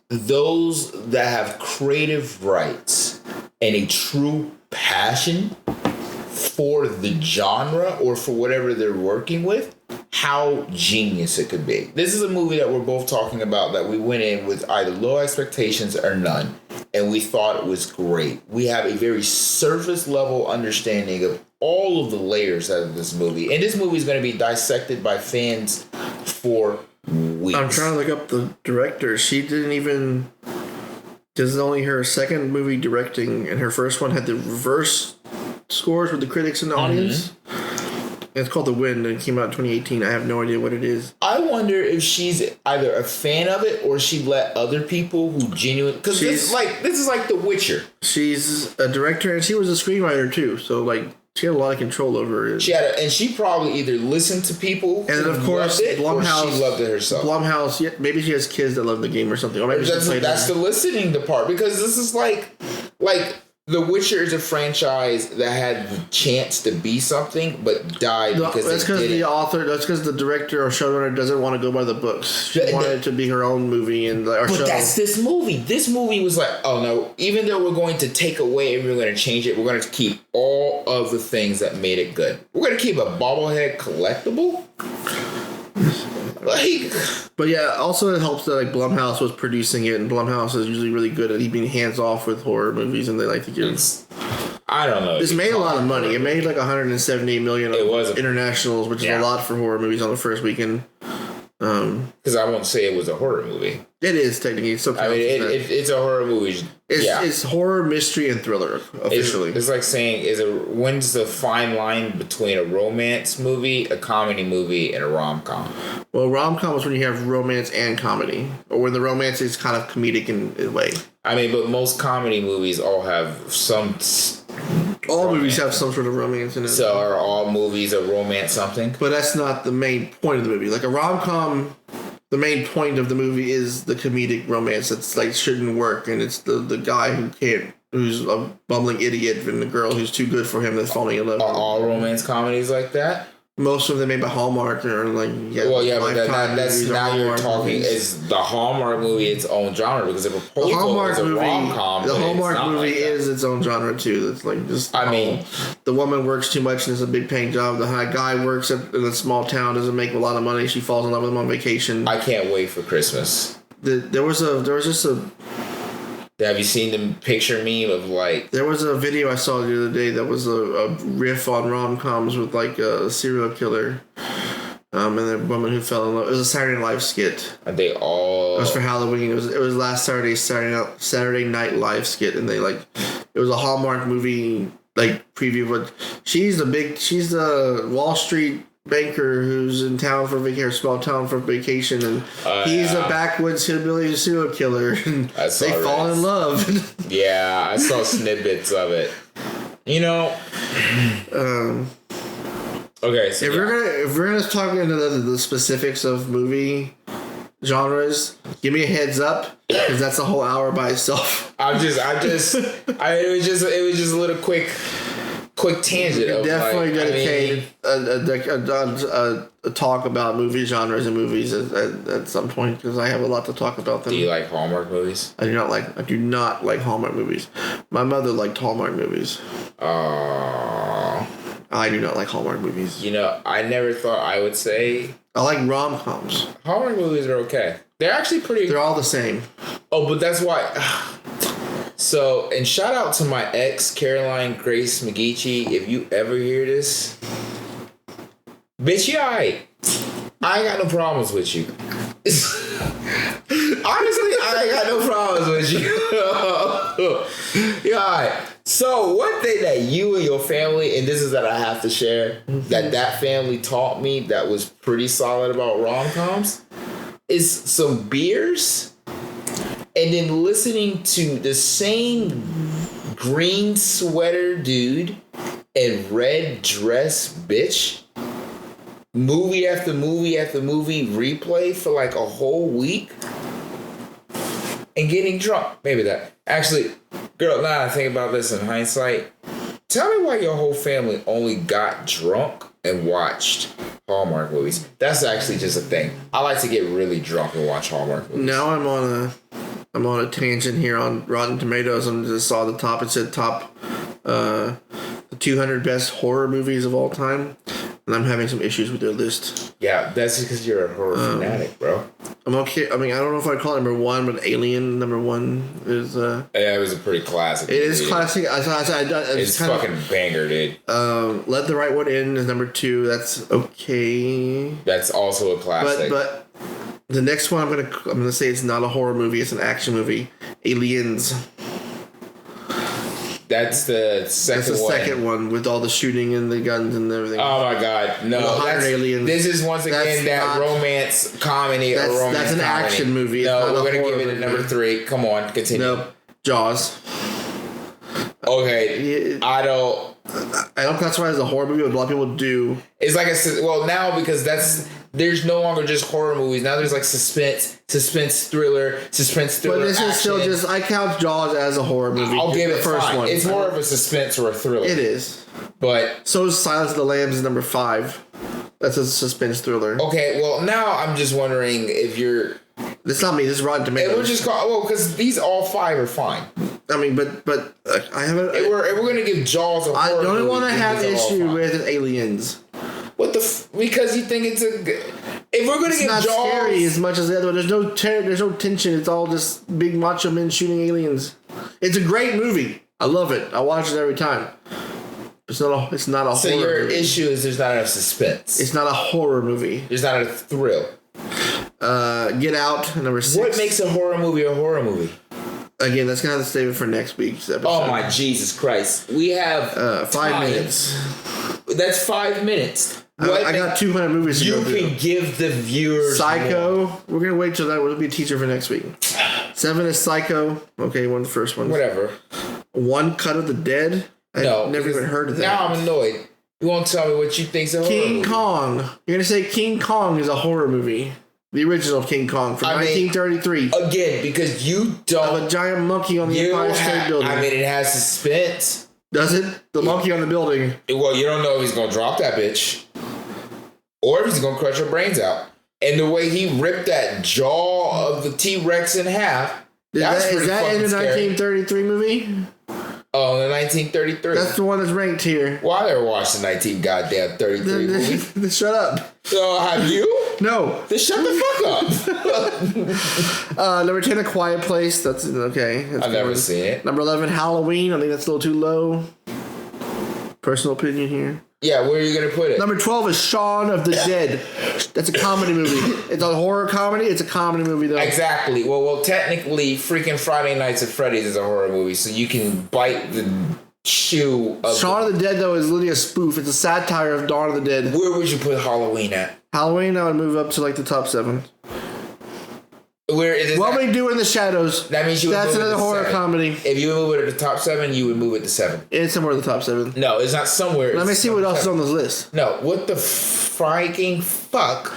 those that have creative rights and a true passion for the genre or for whatever they're working with, how genius it could be. This is a movie that we're both talking about that we went in with either low expectations or none, and we thought it was great. We have a very surface level understanding of all of the layers out of this movie, and this movie is going to be dissected by fans for weeks. I'm trying to look up the director. She didn't even... This is only her second movie directing, and her first one had the reverse scores with the critics and the audience. It's called The Wind, and it came out in 2018. I have no idea what it is. I wonder if she's either a fan of it or she let other people who genuinely... Because this is like The Witcher. She's a director, and she was a screenwriter, too. So, she had a lot of control over it. She probably either listened to people and of course, Blumhouse, or she loved it herself. Blumhouse, yeah, maybe she has kids that love the game or something. Or maybe that's the listening the part, because this is like The Witcher is a franchise that had the chance to be something but died because that's because the author. That's because the director or showrunner doesn't want to go by the books. She wanted it to be her own movie that's this movie. This movie was like, oh no! Even though we're going to take away and we're going to change it, we're going to keep all of the things that made it good. We're going to keep a bobblehead collectible. But yeah, also it helps that Blumhouse was producing it, and Blumhouse is usually really good at being hands off with horror movies, and they like to give. I don't know. This made a lot of money. It made 178 million internationals, which is a lot for horror movies on the first weekend. Because I won't say it was a horror movie. It is technically. It's a horror movie. It's horror, mystery, and thriller officially. It's like saying when's the fine line between a romance movie, a comedy movie, and a rom-com? Well, rom-com is when you have romance and comedy, or when the romance is kind of comedic in a way. I mean, but most comedy movies all have some. All romance. Movies have some sort of romance in it. So are all movies a romance something? But that's not the main point of the movie. Like a rom-com, the main point of the movie is the comedic romance that's shouldn't work, and it's the guy who's a bumbling idiot, and the girl who's too good for him that's falling in love. Are all romance comedies like that? Most of them made by Hallmark or but that's now you're talking is the Hallmark movie its own genre, because if a proposal is a rom-com, the Hallmark movie is its own genre too. It's the woman works too much and it's a big paying job. The guy works in a small town, doesn't make a lot of money. She falls in love with him on vacation. I can't wait for Christmas. There was just a. Have you seen the picture meme of There was a video I saw the other day that was a riff on rom-coms with a serial killer, and the woman who fell in love. It was a Saturday Night Live skit. Are they all? It was for Halloween. It was last Saturday Night Live skit, and it was a Hallmark movie preview. But she's the Wall Street banker who's in town for vacation, small town for vacation, and he's a backwoods hillbilly serial killer. And they fall in love. Yeah, I saw snippets of it. You know. Okay, so if we're gonna talk into the specifics of movie genres, give me a heads up, because that's a whole hour by itself. it was just a little quick tangent. You definitely dedicate a talk about movie genres and movies at some point, because I have a lot to talk about them. Do you like Hallmark movies? I do not like Hallmark movies. My mother liked Hallmark movies. I do not like Hallmark movies. You know, I never thought I would say... I like rom-coms. Hallmark movies are okay. They're actually pretty... They're all the same. Oh, but that's why... So, and shout out to my ex, Caroline Grace McGeechee. If you ever hear this... Bitch, you alright. I ain't got no problems with you. Honestly, I ain't got no problems with you. You alright. So, one thing that you and your family, and this is that I have to share, that family taught me that was pretty solid about rom-coms, is some beers, and then listening to the same green sweater dude and red dress bitch movie after movie after movie replay for like a whole week and getting drunk. Maybe that. Actually, girl, now that I think about this in hindsight, tell me why your whole family only got drunk and watched Hallmark movies. That's actually just a thing. I like to get really drunk and watch Hallmark movies. Now I'm on a tangent here on Rotten Tomatoes. I just saw the top. It said top the 200 best horror movies of all time. And I'm having some issues with their list. Yeah, that's because you're a horror fanatic, bro. I'm okay. I mean, I don't know if I'd call it number one, but Alien number one is... yeah, it was a pretty classic. It is classic. It's fucking banger, dude. Let the Right One In is number two. That's okay. That's also a classic. But the next one I'm gonna say it's not a horror movie. It's an action movie. Aliens. That's the second one. That's the second one with all the shooting and the guns and everything. Oh my god, no! Aliens. This is once again romance comedy or romance. That's an comedy. Action movie. No, we're gonna give it a number 3. Come on, continue. Nope. Jaws. Okay, I don't classify it as a horror movie, but a lot of people do. It's like now because there's no longer just horror movies. Now there's like suspense thriller. But this action. Is still just, I count Jaws as a horror movie. I'll give it the first one. It's more of a suspense or a thriller. It is. But so is Silence of the Lambs is number 5. That's a suspense thriller. Okay, well now I'm just wondering if you're. It's not me. This is Rotten Tomatoes. It was just because these all 5 are fine. I mean, but I haven't. If we're gonna give Jaws a horror movie, I don't want to have issue with Aliens. What because you think it's a good... If we're gonna give Jaws... It's not scary as much as the other one. There's no tension. It's all just big macho men shooting aliens. It's a great movie. I love it. I watch it every time. It's not a horror movie. So your issue is there's not enough suspense. It's not a horror movie. There's not a thrill. Get Out, number 6. What makes a horror movie a horror movie? Again, that's gonna have to save it for next week's episode. Oh my Jesus Christ! We have 5 minutes. That's 5 minutes. I got 200 movies to go through. You can give the viewers Psycho. More. We're gonna wait till that will be a teaser for next week. 7 is Psycho. Okay, the first one. Whatever. One Cut of the Dead. I've never even heard of that. Now I'm annoyed. You won't tell me what you think's a horror movie. King Kong. You're gonna say King Kong is a horror movie. The original King Kong from 1933. Again, because you don't... Of a giant monkey on the Empire State Building. I mean, it has suspense. Does it? The monkey on the building. Well, you don't know if he's going to drop that bitch. Or if he's going to crush her brains out. And the way he ripped that jaw of the T-Rex in half... Is that in the 1933 movie? Oh, the 1933. That's the one that's ranked here. Well, I never watched the 1933 movie. Shut up. So, have you? No. Then shut the fuck up. Number 10, A Quiet Place. That's okay. I've never seen it. Number 11, Halloween. I think that's a little too low. Personal opinion here. Yeah, where are you going to put it? Number 12 is Shaun of the Dead. That's a comedy movie. It's a horror comedy. It's a comedy movie, though. Exactly. Well, technically, freaking Friday Nights at Freddy's is a horror movie, so you can bite the shoe. Shaun of the Dead, though, is literally a spoof. It's a satire of Dawn of the Dead. Where would you put Halloween at? Halloween, I would move up to like the top 7. Where is What We Do in the Shadows. That means you would That's move another horror 7. comedy. If you move it to the top 7, you would move it to 7. It's somewhere in the top 7. No, it's not somewhere. Let me see what else 7. Is on this list. No, what the freaking fuck?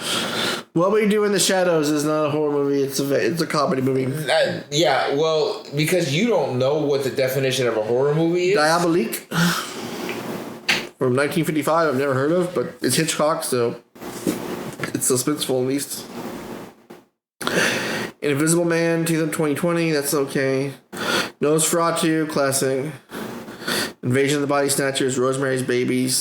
What We Do in the Shadows is not a horror movie. It's a comedy movie. Yeah, well, because you don't know what the definition of a horror movie is. Diabolique. From 1955, I've never heard of, but it's Hitchcock, so it's suspenseful at least. Invisible Man, 2020, that's okay. Nosferatu, classic. Invasion of the Body Snatchers, Rosemary's Baby.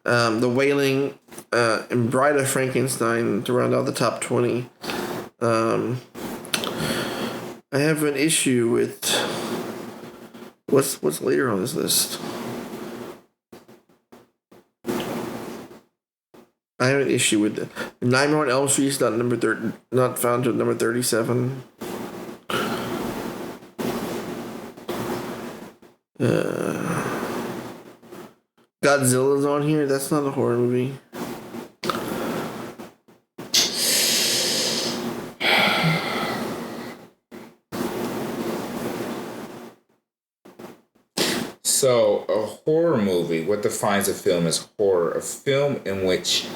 The Wailing, and Bride of Frankenstein to round out the top 20. I have an issue with what's later on this list. I have an issue with the Nightmare on Elm Street is not found to number 37. Godzilla's on here. That's not a horror movie. So, a horror movie, what defines a film as horror? A film in which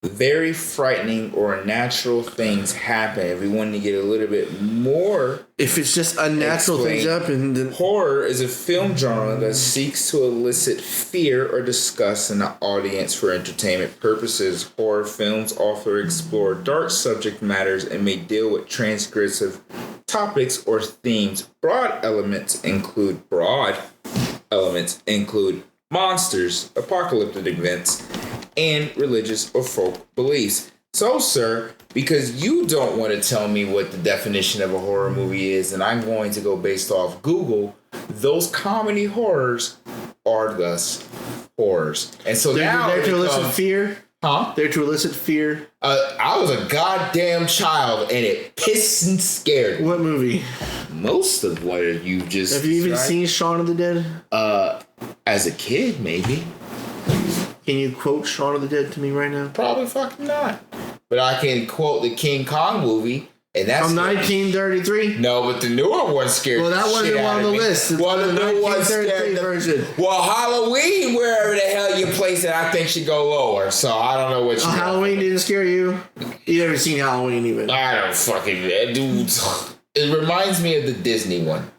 very frightening or unnatural things happen. If we want to get a little bit more... If it's just unnatural things happen, then... Horror is a film genre that seeks to elicit fear or disgust in the audience for entertainment purposes. Horror films often explore dark subject matters and may deal with transgressive topics or themes. Broad elements include monsters, apocalyptic events, and religious or folk beliefs. So, sir, because you don't want to tell me what the definition of a horror movie is, and I'm going to go based off Google, those comedy horrors are thus horrors. And so they're to elicit fear? Huh? They're to elicit fear? I was a goddamn child, and it pissed and scared me. What movie? Most of what you just... Have you even seen Shaun of the Dead? As a kid, maybe. Can you quote Shaun of the Dead to me right now? Probably fucking not. But I can quote the King Kong movie, and that's... From 1933? No, but the newer one scared Well, that wasn't on the list. Well, the new one scared version. Well, Halloween, wherever the hell you place it, I think should go lower. So I don't know what you... Halloween didn't scare you? You never seen Halloween even. I don't fucking... Dude, it reminds me of the Disney one.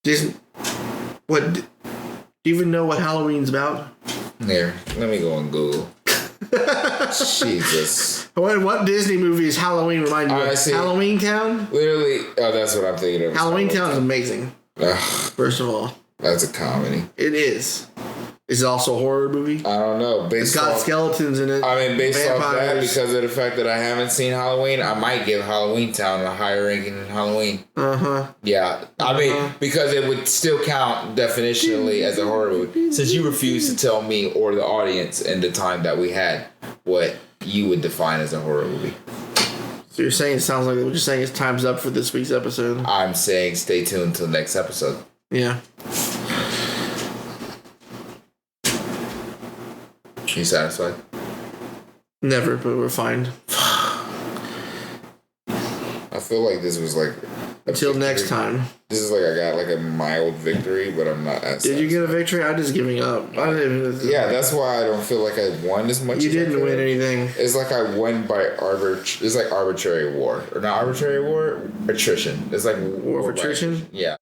Disney... What... Do you even know what Halloween's about? Here, let me go on Google. Jesus. What Disney movie is Halloween remind you of? See, Halloween Town? Literally, that's what I'm thinking of. Halloween Town is amazing. First of all. That's a comedy. It is. Is it also a horror movie? I don't know. It's got skeletons in it. I mean, based off that, because of the fact that I haven't seen Halloween, I might give Halloween Town a higher ranking than Halloween. Uh-huh. Yeah. I mean, because it would still count definitionally as a horror movie. Since you refuse to tell me or the audience in the time that we had what you would define as a horror movie. So you're saying it sounds like what you're saying is time's up for this week's episode. I'm saying stay tuned until next episode. Yeah. You satisfied? Never, but we're fine. I feel like this was like... Until next time. This is like I got like a mild victory, but I'm not as... Did you get a victory? I'm just giving up. Yeah, that's why I don't feel like I won as much. You didn't win anything. It's like I won by It's like arbitrary war. Or not arbitrary war, attrition. It's like war of attrition? Yeah.